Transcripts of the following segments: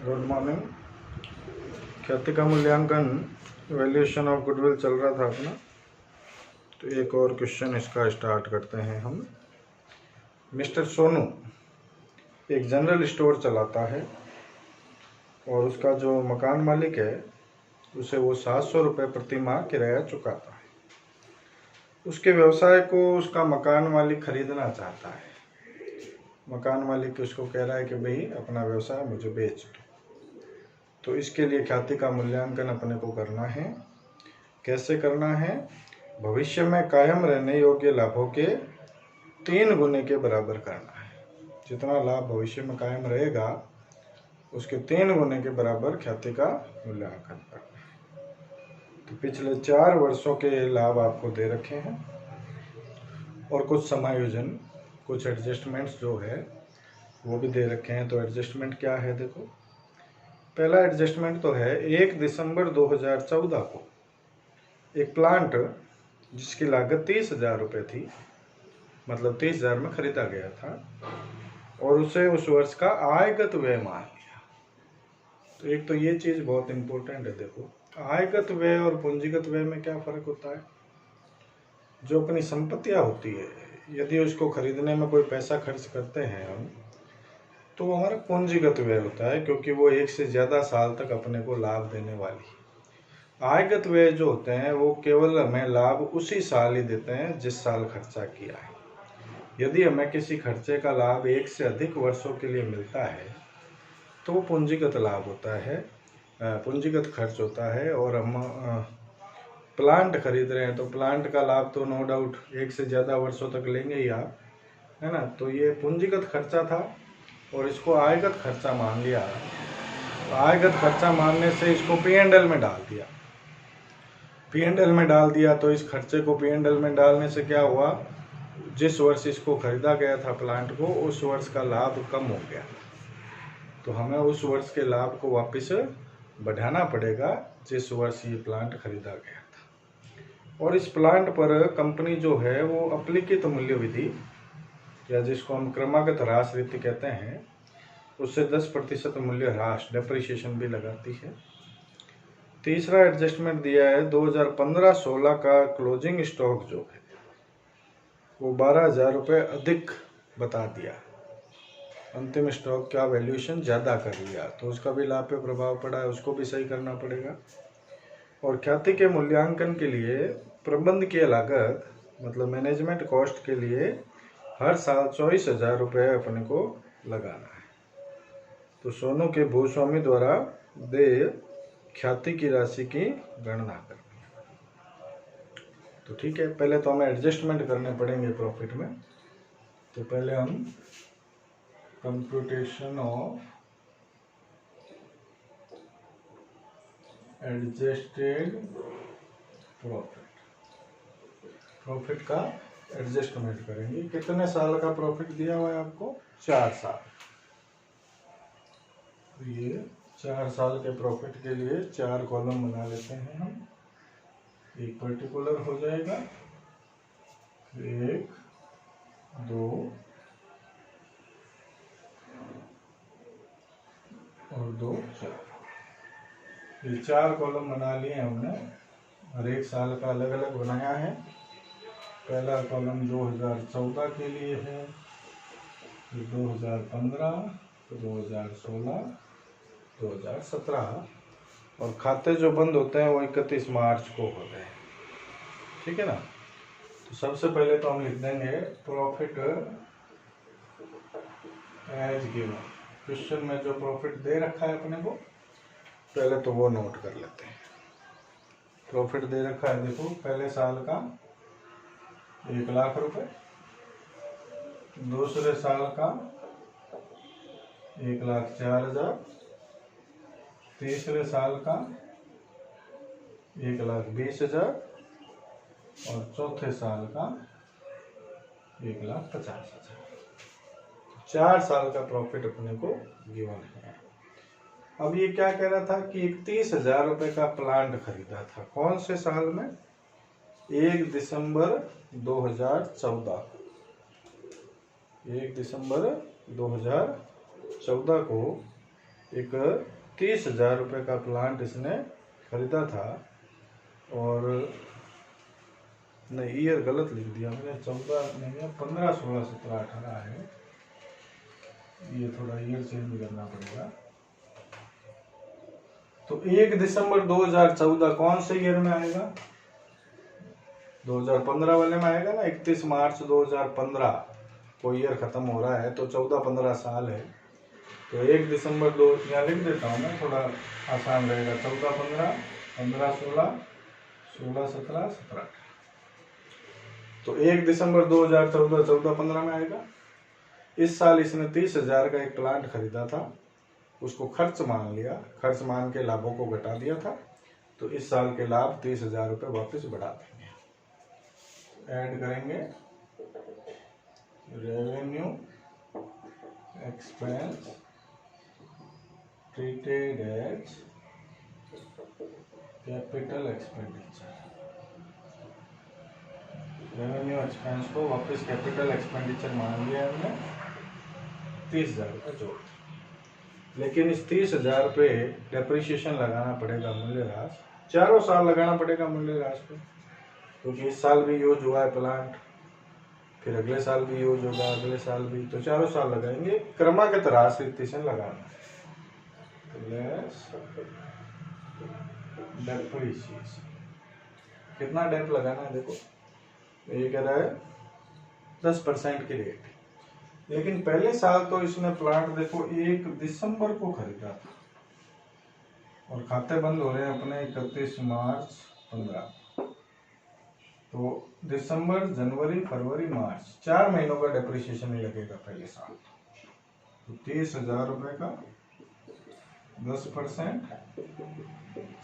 Good morning. ख्याति का मूल्यांकन वैल्यूएशन ऑफ गुडविल चल रहा था अपना, तो एक और क्वेश्चन इसका स्टार्ट करते हैं हम। मिस्टर सोनू एक जनरल स्टोर चलाता है और उसका जो मकान मालिक है उसे वो 700 रुपये प्रति माह किराया चुकाता है। उसके व्यवसाय को उसका मकान मालिक खरीदना चाहता है। मकान मालिक उसको कह रहा है कि भाई अपना व्यवसाय मुझे बेच दो। तो इसके लिए ख्याति का मूल्यांकन अपने को करना है। कैसे करना है? भविष्य में कायम रहने योग्य लाभों के 3 गुने के बराबर करना है। जितना लाभ भविष्य में कायम रहेगा उसके 3 गुने के बराबर ख्याति का मूल्यांकन करना है। तो पिछले 4 वर्षों के लाभ आपको दे रखे हैं और कुछ समायोजन, कुछ एडजस्टमेंट्स जो है वो भी दे रखे हैं। तो एडजस्टमेंट क्या है देखो। पहला एडजस्टमेंट तो है 1 दिसंबर 2014 को एक प्लांट जिसकी लागत 30,000 रुपये थी, मतलब 30,000 में खरीदा गया था, और उसे उस वर्ष का आयगत व्यय मान लिया। तो एक तो ये चीज़ बहुत इम्पोर्टेंट है। देखो, आयगत व्यय और पूंजीगत व्यय में क्या फ़र्क होता है? जो अपनी संपत्तियाँ होती है, यदि उसको खरीदने में कोई पैसा खर्च करते हैं हम, तो वो हमारा पूंजीगत व्यय होता है, क्योंकि वो 1 से ज़्यादा साल तक अपने को लाभ देने वाली। आयगत व्यय जो होते हैं वो केवल हमें लाभ उसी साल ही देते हैं जिस साल खर्चा किया है। यदि हमें किसी खर्चे का लाभ 1 से अधिक वर्षों के लिए मिलता है तो वो पूंजीगत लाभ होता है, पूंजीगत खर्च होता है। और हम प्लांट खरीद रहे हैं तो प्लांट का लाभ तो नो डाउट 1 से ज़्यादा वर्षों तक लेंगे ही आप, है ना। तो ये पूंजीगत खर्चा था और इसको आयगत खर्चा मान लिया। तो आयगत खर्चा मानने से इसको P&L में डाल दिया। P&L में डाल दिया तो इस खर्चे को P&L में डालने से क्या हुआ? जिस वर्ष इसको खरीदा गया था प्लांट को, उस वर्ष का लाभ कम हो गया। तो हमें उस वर्ष के लाभ को वापस बढ़ाना पड़ेगा जिस वर्ष ये प्लांट खरीदा गया था। और इस प्लांट पर कंपनी जो है वो अप्लिखित मूल्य विधि, या जिसको हम क्रमागत ह्रास रीति कहते हैं, उससे 10% मूल्य ह्रास, डेप्रिसिएशन भी लगाती है। तीसरा एडजस्टमेंट दिया है 2015-16 का क्लोजिंग स्टॉक जो है वो 12,000 रुपये अधिक बता दिया। अंतिम स्टॉक का वैल्यूएशन ज़्यादा कर लिया, तो उसका भी लाभ पे प्रभाव पड़ा है, उसको भी सही करना पड़ेगा। और ख्याति के मूल्यांकन के लिए प्रबंधकीय लागत, मतलब मैनेजमेंट कॉस्ट के लिए हर साल 24,000 रुपये अपने को लगाना है। तो सोनू के भूस्वामी द्वारा देय ख्याति की राशि की गणना करनी है। तो ठीक है, पहले तो हमें एडजस्टमेंट करने पड़ेंगे प्रॉफिट में। तो पहले हम कंप्यूटेशन ऑफ एडजस्टेड प्रॉफिट का एडजस्टमेंट करेंगे। कितने साल का प्रॉफिट दिया हुआ है आपको? 4 साल। तो ये 4 साल के प्रॉफिट के लिए 4 कॉलम बना लेते हैं हम। एक पर्टिकुलर हो जाएगा, 1, 2 और 2, 4। ये 4 कॉलम बना लिए हमने, हर एक साल का अलग अलग बनाया है। पहला कॉलम 2014 के लिए है, फिर 2015, 2016, 2017, और खाते जो बंद होते हैं वो 31 मार्च को होते हैं। ठीक है ना। तो सबसे पहले तो हम लिख देंगे प्रॉफिट एज गिवन। क्वेश्चन में जो प्रॉफिट दे रखा है अपने को, पहले तो वो नोट कर लेते हैं। प्रॉफिट दे रखा है, देखो, पहले साल का 1 लाख रुपए, दूसरे साल का 1,04,000, तीसरे साल का 1,20,000 और चौथे साल का 1,50,000। 4 साल का प्रॉफिट अपने को गिवन है। अब ये क्या कह रहा था कि 31,000 रुपये का प्लांट खरीदा था, कौन से साल में? 1 दिसंबर 2014। 1 दिसंबर 2014 को एक 30,000 रुपये का प्लांट इसने खरीदा था, और नहीं ईयर गलत लिख दिया मैंने, 14 नहीं है, 15, 16, 17, 18 है, ये थोड़ा ईयर चेंज करना पड़ेगा। तो 1 दिसंबर 2014 कौन से ईयर में आएगा? 2015 वाले में आएगा ना। 31 मार्च 2015 को ईयर खत्म हो रहा है, तो 14-15 साल है। तो 1 दिसंबर 2 यहाँ लिख देता हूँ मैं, थोड़ा आसान रहेगा। 14-15, 15-16, 16-17, 17। तो 1 दिसंबर 2014 14-15 में आएगा। इस साल इसने 30,000 का एक प्लांट खरीदा था, उसको खर्च मान लिया, खर्च मान के लाभों को घटा दिया था। तो इस साल के लाभ 30,000 रुपये वापस बढ़ा देंगे। ऐड करेंगे revenue expense treated as capital expenditure. Revenue expense को वापस कैपिटल एक्सपेंडिचर मान लिया हमने, 30,000 रुपये जोड़। लेकिन इस 30,000 पे डेप्रिसिएशन लगाना पड़ेगा मूल्यह्रास, चारों साल लगाना पड़ेगा मूल्यह्रास पे, क्योंकि इस साल भी यूज हुआ है प्लांट, फिर अगले साल भी यूज होगा, अगले साल भी, तो चारों साल लगाएंगे। क्रमागत ह्रास रीतिशन लगाना है। डेप्रिसिएशन कितना डेप लगाना है देखो, ये कह रहा है 10% की रेट। लेकिन पहले साल तो इसने प्लांट देखो 1 दिसंबर को खरीदा था, और खाते बंद हो रहे हैं अपने 31 मार्च 15। तो दिसंबर, जनवरी, फरवरी, मार्च, 4 महीनों का डेप्रिसिएशन ही लगेगा पहले साल। तो 30,000 रुपये का 10%,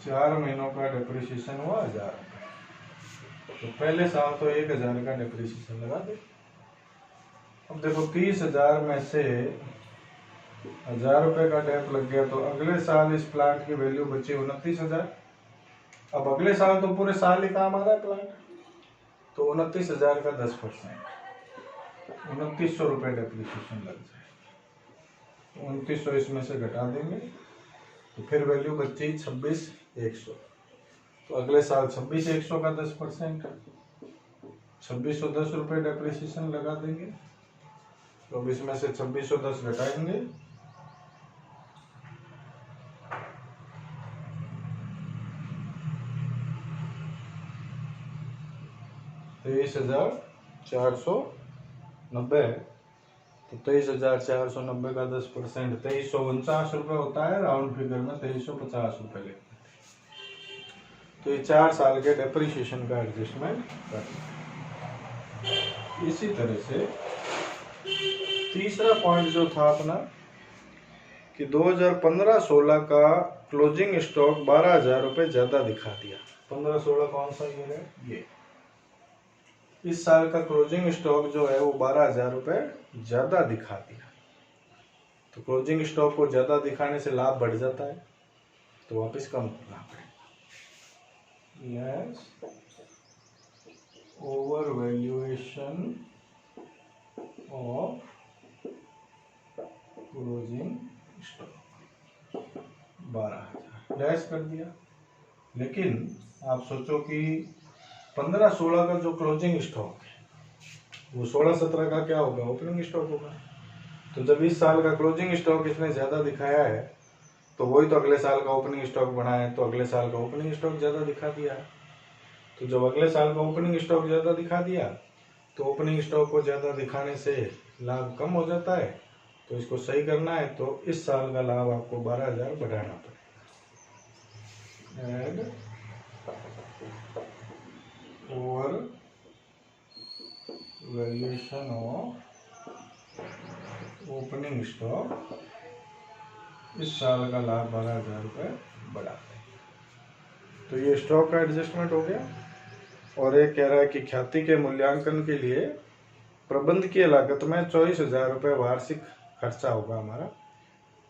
4 महीनों का डेप्रिसिएशन हुआ 1,000 रुपये। तो पहले साल तो 1,000 का डेप्रिसिएशन लगा दे। अब देखो 30,000 में से 1,000 रुपये का डेप लग गया, तो अगले साल इस प्लांट की वैल्यू बची 29,000। अब अगले साल तो पूरे साल ही काम आ रहा है प्लांट, तो 29,000 का 10%, 2,900 रुपये डेप्रिसिएशन लग जाए। 2,900 इसमें से घटा देंगे, तो फिर वैल्यू बची 26,100। तो अगले साल 26,100 का 10%, 2,610 रुपये डेप्रिसिएशन लगा देंगे। तो अब इसमें से 2,610 घटाएंगे, तो 23,490 है। तो 23,490 का 10%, 2,349 रुपये होता है। राउंड फिगर में 2,350 रुपये लेते हैं। तो ये 4 साल के डेप्रिसिएशन का एडजस्टमेंट करना है। इसी तरह से तीसरा पॉइंट जो था अपना, कि 2015-16 का क्लोजिंग स्टॉक 12,000 रुपये ज्यादा दिखा दिया। 15-16 कौन सा ईयर है? ये। इस साल का क्लोजिंग स्टॉक जो है वो 12,000 रुपये ज्यादा दिखा दिया। तो क्लोजिंग स्टॉक को ज्यादा दिखाने से लाभ बढ़ जाता है, तो वापस कम करना पड़ेगा। Yes, over valuation of closing stock 12,000 dash कर दिया। लेकिन आप सोचो कि 15-16 का जो क्लोजिंग स्टॉक है वो 16-17 का क्या होगा? ओपनिंग स्टॉक होगा। तो जब इस साल का क्लोजिंग स्टॉक इसने ज्यादा दिखाया है, तो वही तो अगले साल का ओपनिंग स्टॉक बना है, तो अगले साल का ओपनिंग स्टॉक ज्यादा दिखा दिया। तो जब अगले साल का ओपनिंग स्टॉक ज्यादा दिखा दिया, तो ओपनिंग स्टॉक को ज्यादा दिखाने से लाभ कम हो जाता है। तो इसको सही करना है, तो इस साल का लाभ आपको 12,000 बढ़ाना पड़ेगा। Add over valuation of opening stock, इस साल का लाभ 12,000 रुपये बढ़ा दें। तो ये स्टॉक का एडजस्टमेंट हो गया। और एक कह रहा है कि ख्याति के मूल्यांकन के लिए प्रबंधकीय लागत में 24,000 रुपये वार्षिक खर्चा होगा हमारा।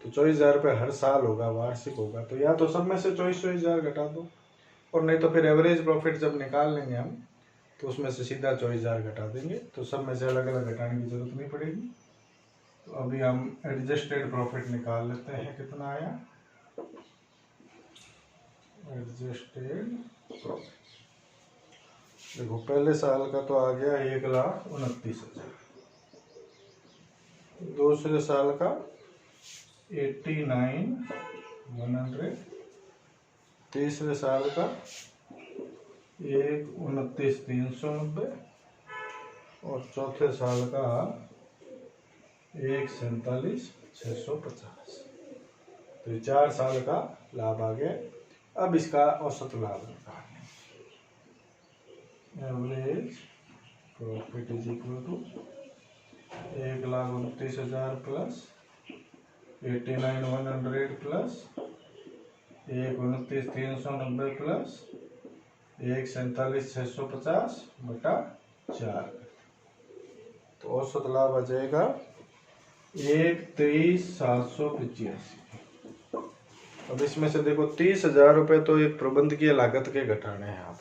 तो 24,000 रुपये हर साल होगा, वार्षिक होगा। तो या तो सब में से 24,000 घटा दो, और नहीं तो फिर एवरेज प्रॉफिट जब निकाल लेंगे हम, तो उसमें से सीधा 24,000 घटा देंगे। तो सब में से अलग अलग घटाने की जरूरत नहीं पड़ेगी। तो अभी हम एडजस्टेड प्रॉफिट निकाल लेते हैं, कितना आया एडजस्टेड प्रॉफिट। देखो पहले साल का तो आ गया 1,29,000, दूसरे साल का 89,100, तीसरे साल का 1,29,390 और चौथे साल का 1,47,650। तो 4 साल का लाभ आ गया। अब इसका औसत लाभ निकालने, average profit is equal to 1,29,000 plus 89,100 plus 1,29,390 plus 1,47,650 बटा 4। तो औसत लाभ आ जाएगा 1,23,785। अब इसमें से देखो 30,000 रुपये तो एक प्रबंधकीय लागत के घटाने हैं आप,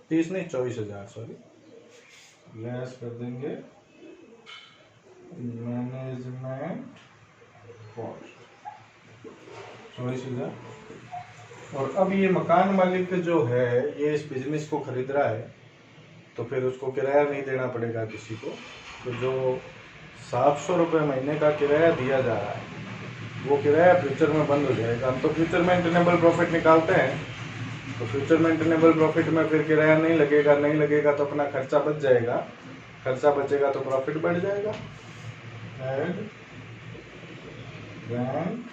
30 नहीं 24,000 सॉरी, लेस कर देंगे मैनेजमेंट कॉस्ट 24,000। और अब ये मकान मालिक जो है ये इस बिजनेस को खरीद रहा है, तो फिर उसको किराया नहीं देना पड़ेगा किसी को। तो जो 700 रुपये महीने का किराया दिया जा रहा है वो किराया फ्यूचर में बंद हो जाएगा। हम तो फ्यूचर मेंटेनेबल प्रॉफिट निकालते हैं, तो फ्यूचर मेंटेनेबल प्रॉफिट में फिर किराया नहीं लगेगा, नहीं लगेगा तो अपना खर्चा बच जाएगा, खर्चा बचेगा तो प्रॉफिट बढ़ जाएगा। Add rent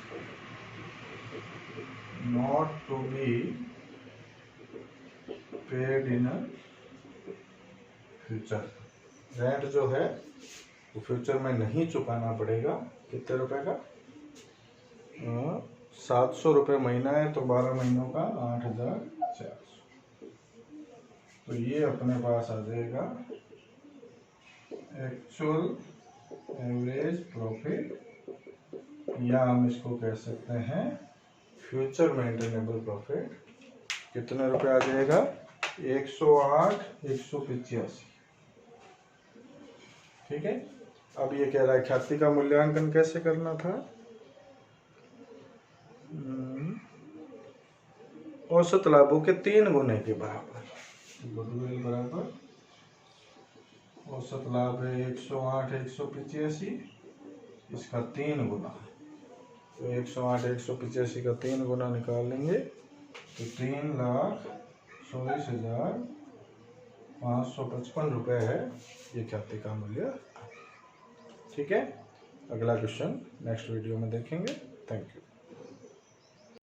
not to be paid in future, rent जो है वो फ्यूचर में नहीं चुकाना पड़ेगा। कितने रुपए का 700 रुपये महीना है, तो 12 महीनों का 8,400। तो ये अपने पास आ जाएगा एक्चुअल एवरेज प्रॉफिट, या हम इसको कह सकते हैं फ्यूचर मेंटेनेबल प्रॉफिट। कितने रुपए आ जाएगा 108,185। ठीक है। अब ये कह रहा है ख्याति का मूल्यांकन कैसे करना था। औसत लाभों के 3 गुने के बराबर, गुडविल बराबर औसत लाभ है 108,185, इसका 3 गुना, तो 108,185 का 3 गुना निकालेंगे तो 3,24,555 रुपये है ये ख्याति का मूल्य। ठीक है, अगला क्वेश्चन नेक्स्ट वीडियो में देखेंगे। Thank you.